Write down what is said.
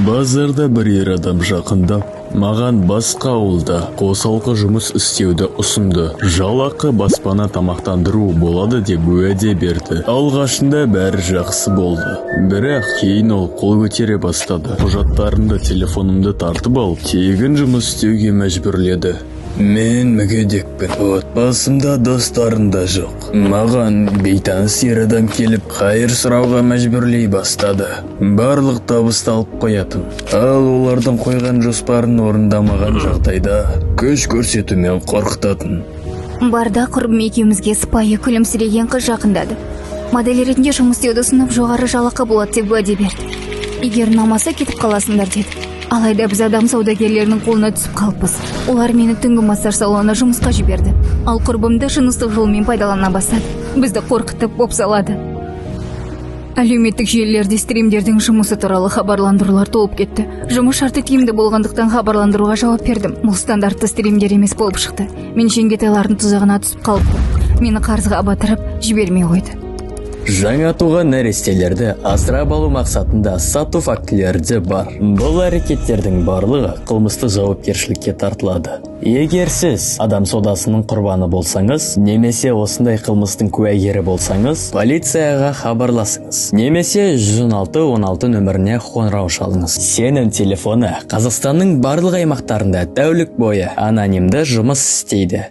Базарда бір ер адам жақындап, маған басқа ауылда қосалқы жұмыс істеуді ұсынды. Жалақы баспана тамақтандыру болады деп уәде берді. Алғашында бәрі жақсы болды. Бірақ кейін ол қол көтере бастады. Құжаттарымды, телефонымды тартып алып, тегін жұмыс істеуге мәжбүрледі. Мен мүгедекпін. Отбасымда достарым да жоқ. Маған бейтаныс ер адам келіп, қайыр сұрауға мәжбүрлей бастады. Барлық табысты алып қоятын. Ал олардың қойған жоспарын орындамаған жағдайда күш көрсетумен қорқытатын. Барда құрбым екеумізге сыпайы күлімсіреген қыз жақындады. Модель ретінде жұмыс істеуді ұсынып, жоғары жалақы болады деп уәде берді. Егер ұнамаса кетіп қаласыңдар деді. Алайда біз адам саудагерлерінің қолына түсіп қалыппыз. Олар мені түнгі массаж салонына жұмысқа жіберді. Ал құрбымды жыныстық жолмен пайдалана бастады. Бізді қорқытып бопсалады. Әлеуметтік желілерде стримдердің жұмысы туралы хабарландырулар толып кетті. Жұмыс шарты тиімді болғандықтан хабарландыруға жауап бердім. Бұл стандартты стримдер емес болып шықты. Мен жеңгетайлардың тұзағына түсіп қалыппын. Мені қарызға батырып жібермей қойды. Жаңа туған нәрестелерді асырап алу мақсатында сату фактілері де бар. Бұл әрекеттердің барлығы қылмыстық жауапкершілікке тартылады. Егер сіз адам саудасының құрбаны болсаңыз, немесе осындай қылмыстың куәгері болсаңыз, полицияға хабарласыңыз. Немесе 116 нөміріне қоңырау шалыңыз. Сенім телефоны Қазақстанның барлық аймақтарында тәулік бойы анонимді жұмыс істейді.